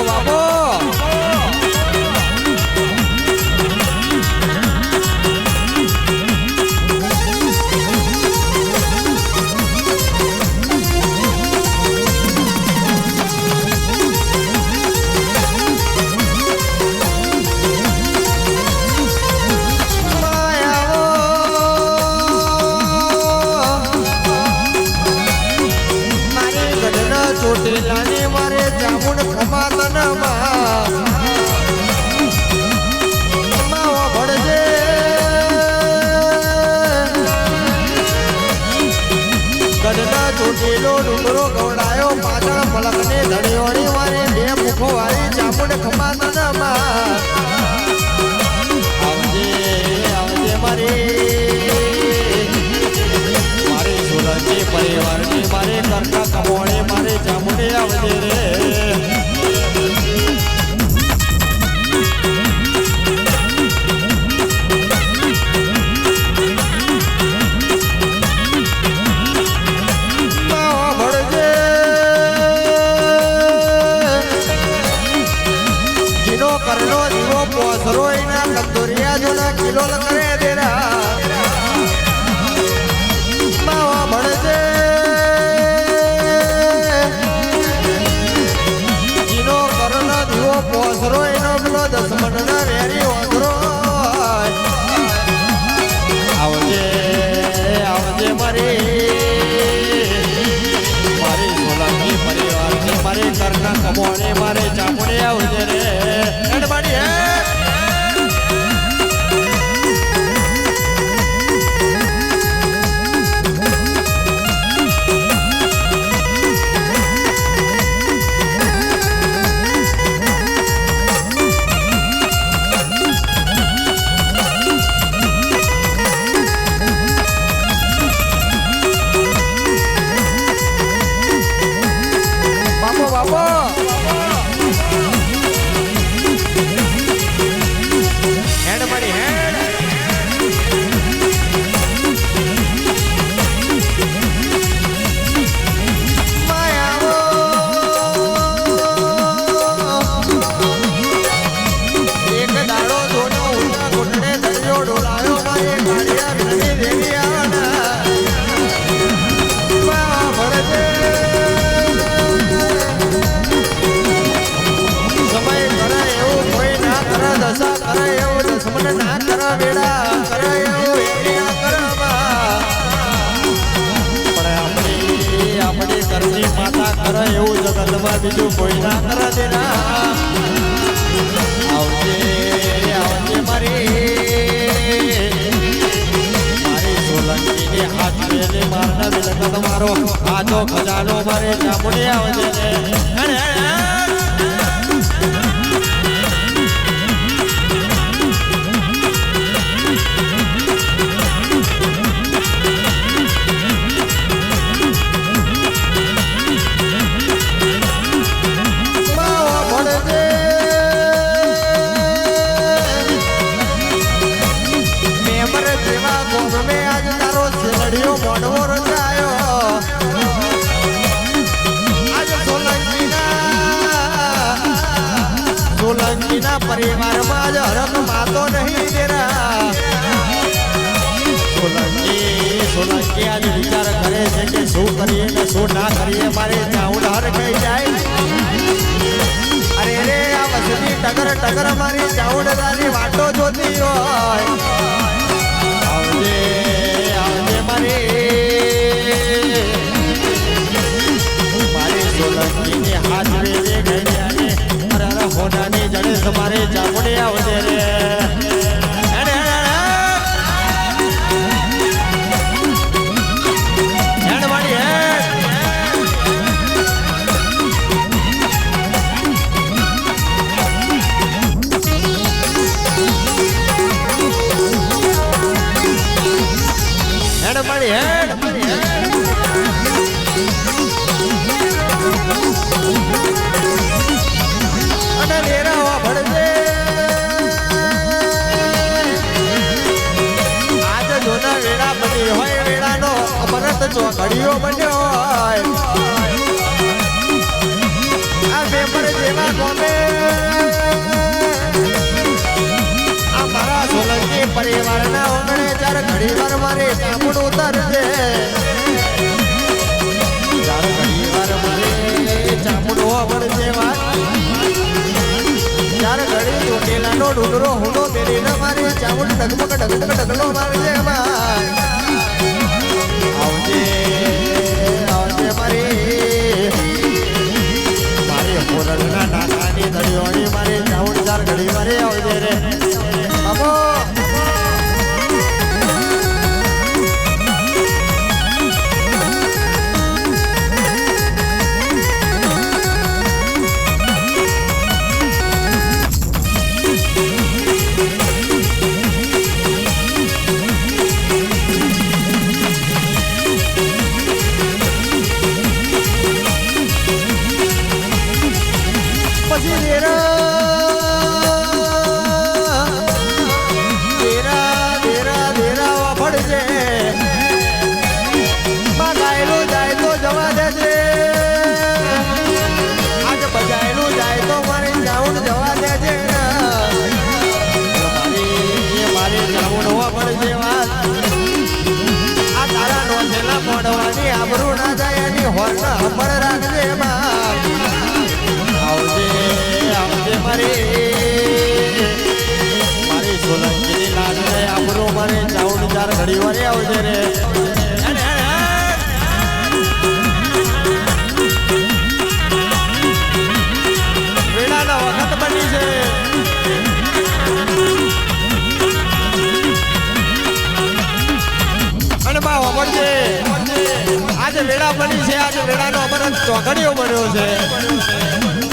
બાબો ચોટીલાની મારે જામુન ખમાતન માં ભળજે ગઢના ચોટીલો ડુંગરો ગવડાયો પાછળ પલકને ધડીઓની મારે બે મુખો વાળી જામુન ખમાતન આવજે આવજે મારી સોલંકી પરિવારની મારે કરતા કમોણે મારે જામુને આવજે રે ભળજે જીનો કરનો જીવો પોસરો એના કંદોરિયા જોના કિલો કરે દેરા ભળજે જીનો કરનો જીવો પોસરો એનો પેલો દસમન ના વેરી ઓધરો આવજે આવજે મારી સોલંકી પરિવારની મારે કરના કમોણે મારે ચામુડે આવજે રે એડબાડી હે એવું જગતમાં બીજું કોઈ ના કરે દેના આવજે આવજે મારી સોલંકીની હાથ મેલી મારના બિલકત મારો આજો ખજાનો મારે ચામુંડે આવજે ને સોલંકીના પરિવારમાં જ હરક માતો નહીં દેરા સોલંકી આજ વિચાર કરે છે કે શું કરીએ ને શું ના કરીએ મારે ચાઉડ હર કહી જાય અરે રે આ વસતી ટગર મારી ચાઉડ તારી વાટો જોતી હોય આવજે આવજે મારી સોલંકીની હાથ વેલે ગઈ હોનાની જડે તમારે ચામુંડે આવજે રે ચોકડીઓ બન્યો હોય આ પેપર જેવા ગમે પરિવારના ઓગણે ચાર ઘડી વાર મારે ચામુંડ ઉતરજે ચાર ઘડી વાર મારે ચામુંડ વળજે વાત ચાર ઘડી ચોટીલાનો ડુંગરો હુંડો પહેરીને મારે ચામુંડ ડગમગ ડગમગ ડગલો મારજે માં આવજે આવજે મારી હોરલના નાનાની દળીઓની મારે ચામુંડ ચાર ઘડી મારે આવજે રે બાબો આબરૂ ના જાય એની હોર્ન હંભળ રાખજે આવજે આવજે મારી સોલંકીની લાજ રે આબરૂ મારે ચાઉડ ચાર ઘડી વારે આવજે રે વેળાનો વખત બની છે અને બા વળજે આજે વેળા બની છે આજે વેળાનો અમરત ચોકડીઓ બન્યો છે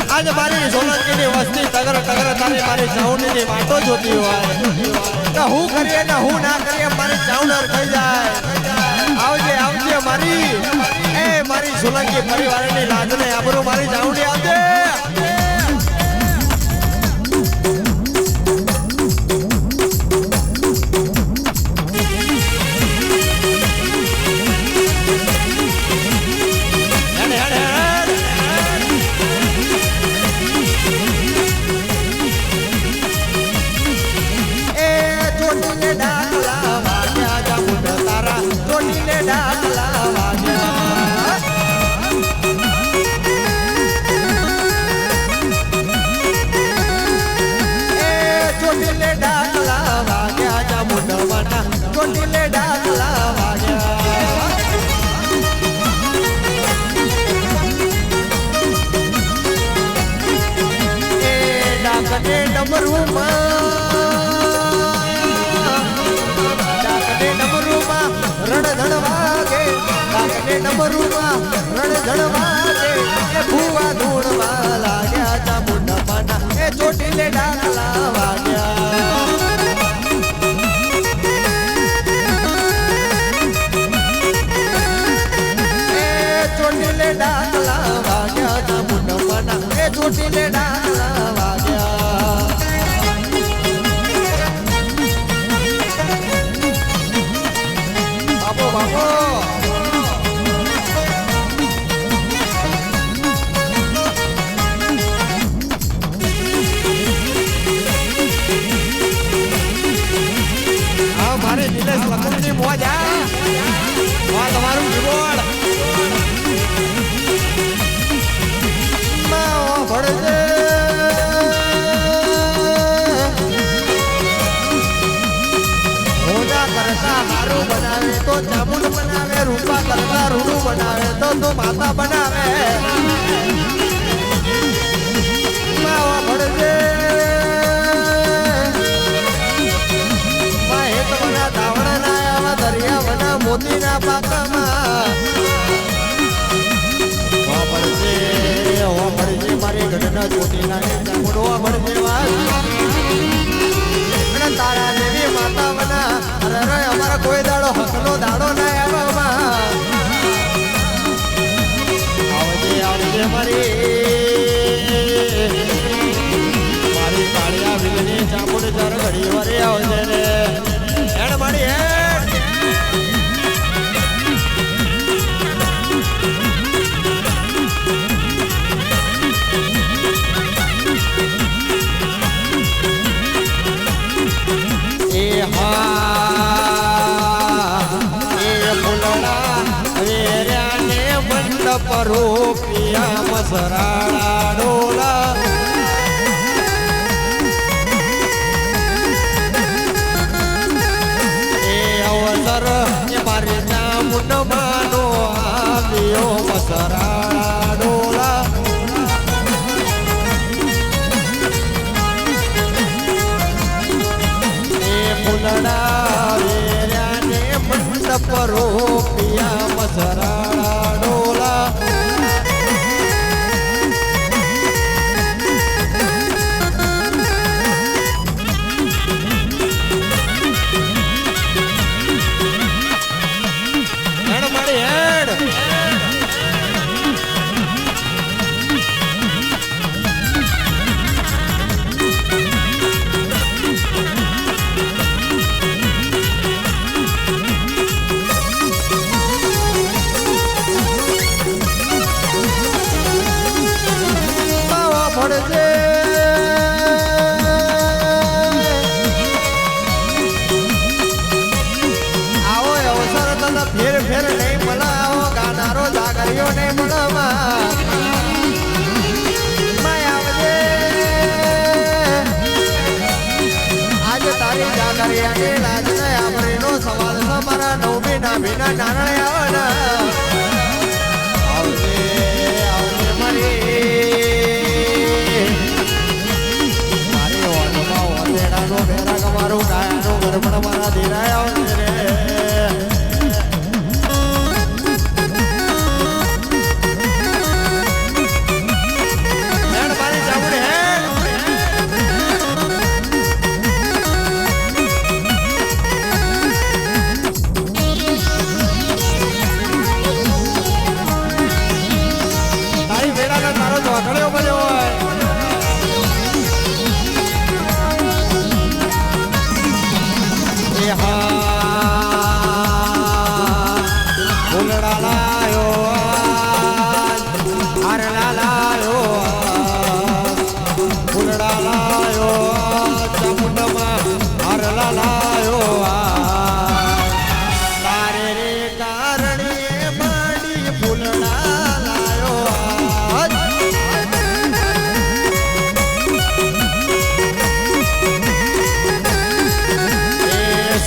આજે મારી સોલંકીની વસ્તી તગર તગર તારી મારી ચાઉંડની વાતો જોતી હોય તો હું કરીએ ને હું ના કરીએ મારી ચાઉંડર થઈ જાય આવજે આવજે મારી સોલંકી પરિવારની લાજને આબરૂ મારી ચાઉંડી આવજે ભૂવા ધૂળમાં લાગ્યા ચામુંડ માના એ ચોટીલે ડાકલા વાગ્યા ચોટીલે ડાકલા વાગ્યા ચામુંડ માના એ ચોટીલે ડાકલા વાગ્યા બાપો બાપો મારે નિલેશ લખનની મોજ આ તમારું જીવોડ ભળજે રોજા કરતા હારું બનાવે તો ચામુંડ બનાવે રૂપા કરતા રૂડું બનાવે તો માતા બનાવે ભળજે દરિયા વના મોતીના પાકમાં પડશે મારી ઘટના ચોટીલા ચામુંડ પડશે અને તારા દેવી માતા વના અરે અમારા કોઈ દાડો હકનો દાડો ના આવવામાં આવજે આવજે મારી કાળિયા વિલની ચામુંડ ચાર ઘડી વારે આવજે રે હેડ મારી હેડ એ હા મંડપ રૂપિયા મસરાળા ડોલા એ અવસર એ મારી ચામુંડ માનો આવ્યો મસરાળા ડોલા એ ફૂલડા વેર્યાને મંડપ રૂપિયા મસરાળા ડોલા ફેર ફેર નહીં મળાવો ગાનારો જાગરીઓ નહીં મળવા આવજે આજે તારી જાગરિયાની લાજ ને આમરીનો સવાલ છે મારા નવમી નાભીના નારણે આવજે આવજે મારી ઓનમાં ઓતેડાનો બેરા કમારું ગાયાનો ગરબડ મારા ધીરાય આવજે રે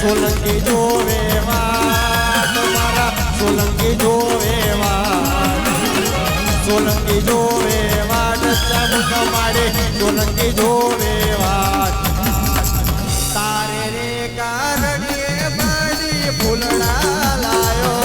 સોલંકી જોવે વાત મારા સોલંકી જોવે વાત સોલંકી જોવે વાત ચામુંડ મારે સોલંકી જોવે વાત તારે રે કારણે મારી ફૂલડા લાયો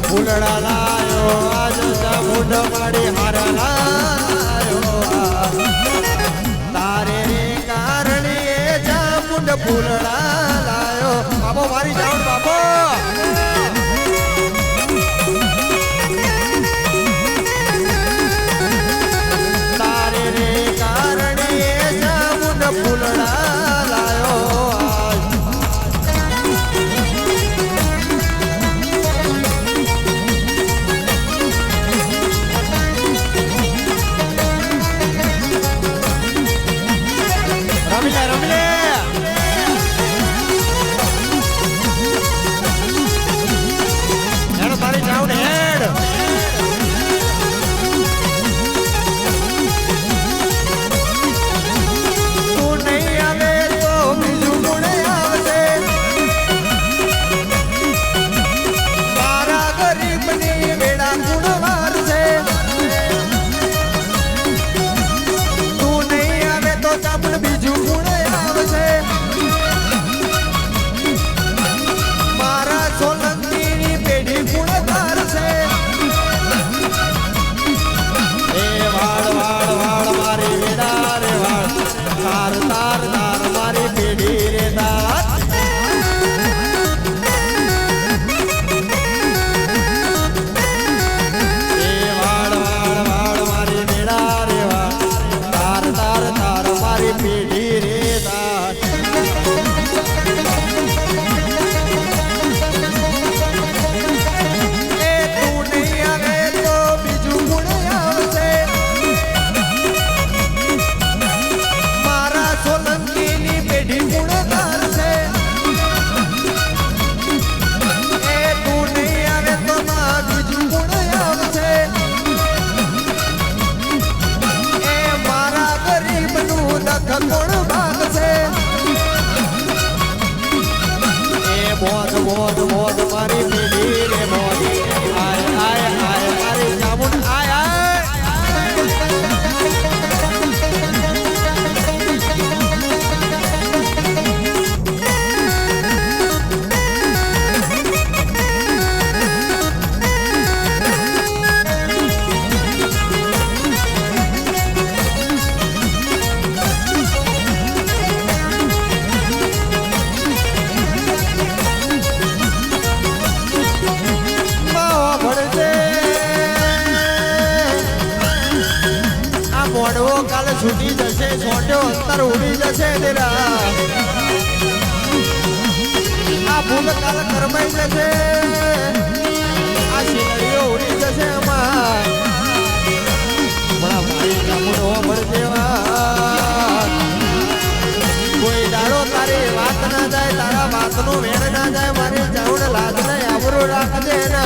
ફૂલડા લાયો આજ ચામુંડ મારી હાર લાયો તારે રે કારણે ચામુંડ ફૂલડા લાયો બાબો મારી જાઉં બાબો તારે રે કારણે ચામુંડ ફૂલડા લાયો છૂટી જશે છોટ્યો અંતર ઉડી જશે તેરા આ ભૂલકાલ કરમાઈ જશે આ શિલડીઓ ઉડી જશે અમાર બડા ભાઈ જામુનો મળજે કોઈ દાડો તારી વાત ના જાય તારા વાતનો વેણ ના જાય મારી જાઉડ લાજ ને આવરો રાખજે ને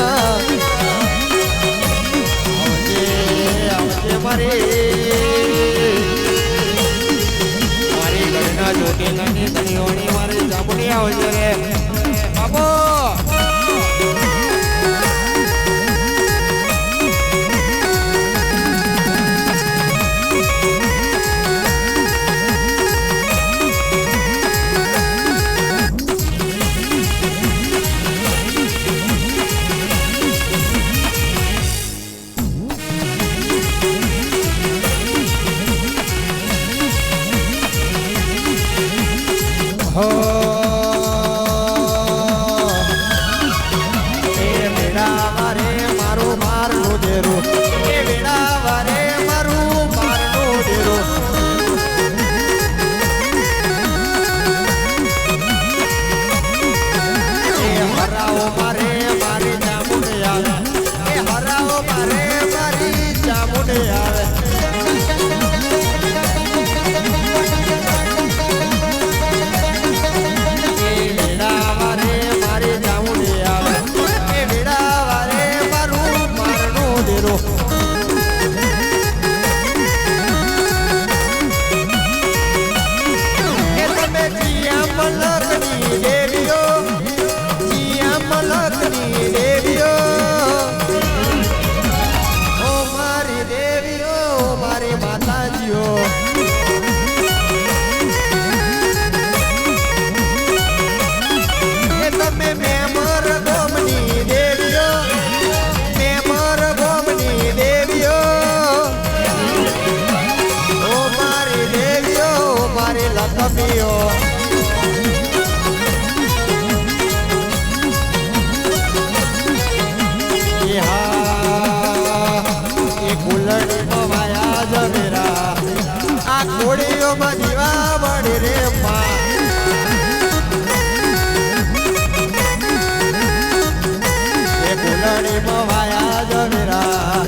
આવજે આવજે મારી ઘરના જોટી નાની ધણીઓની મારી જામુની આવજે રે બાબો ઘોડીઓમાં દીવા બળી રે કુલડીમાં વાયા જમેરા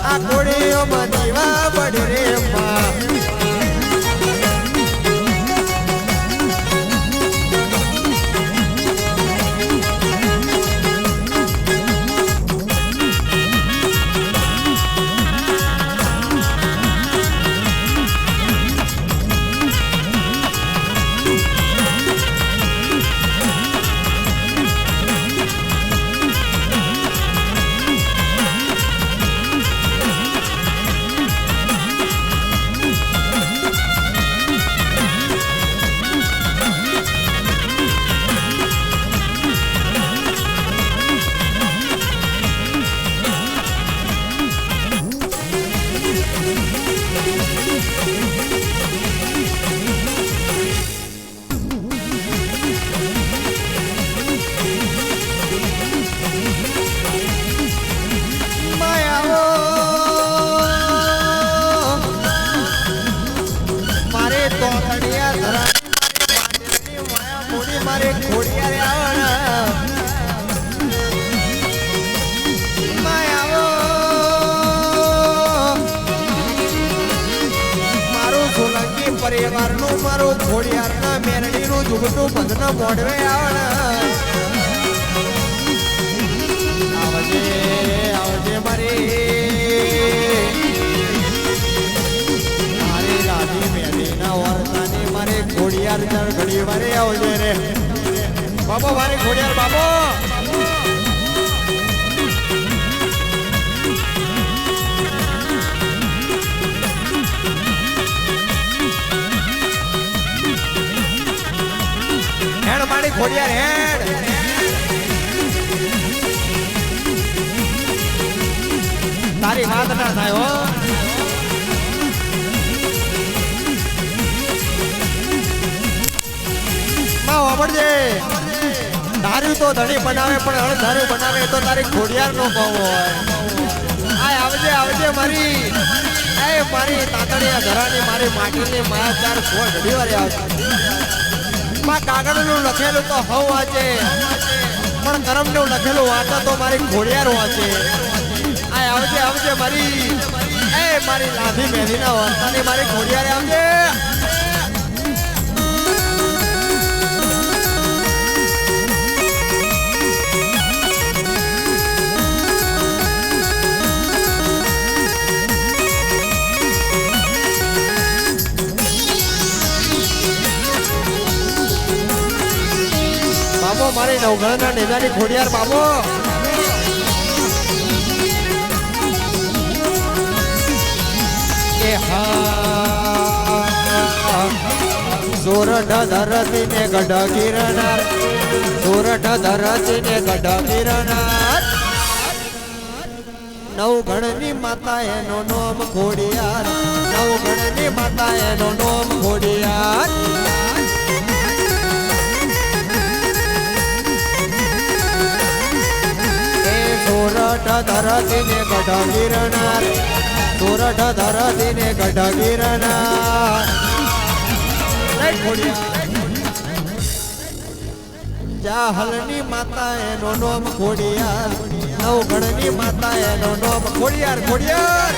આ ઘોડીઓમાં દીવા બળી રે મારે ખોડિયાર મારું સોલંકી પરિવારનું મારું ખોડિયારના મેરડીનું જુગતું બધના મોઢવે આવજે આવજે મારી રાધી મેરડીના વર્તાની મારે ખોડિયાર ચાર ઘડી વારે આવજે રે બાબો મારે ખોડિયાર બાબો હેડ મારી ખોડિયાર હેડ તારી વાત ના થાય હો માં વાપરજે ધાર્યું તો ધણી બનાવે પણ અણધાર્યું બનાવે તો તારી ખોડિયાર નો કહો હોય આ આવજે આવજે આવજે મારી એ મારી તાતણીયા ઘરાની મારી માટીની માયા ચાર કોઈ ઘડી વાર આવશે માં કાગળનું લખેલું તો હવ વાંચે પણ કરમનું લખેલું વાંચે તો મારી ઘોડિયાર વાંચે આ આવજે આવજે મારી એ મારી લાભી મેલીના વર્તાની મારી ઘોડિયારે આવજે બાબો મારી નવઘણના નેજાની ખોડિયાર બાબો એ હા સોરઠ ધરતી ને ગઢ ગિરનાર સોરઠ ધરતી ને ગઢ ગિરનાર નવઘણની માતા એનો નામ ખોડિયાર નવઘણની માતા એનો નામ ખોડિયાર સોરઠ ધરતી ને ગઢ ગિરનાર સોરઠ ધરતી ને ગઢ ગિરનાર જાહલની માતા એનો નામ ખોડિયાર નવઘણની માતા એનો નામ ખોડિયાર ખોડિયાર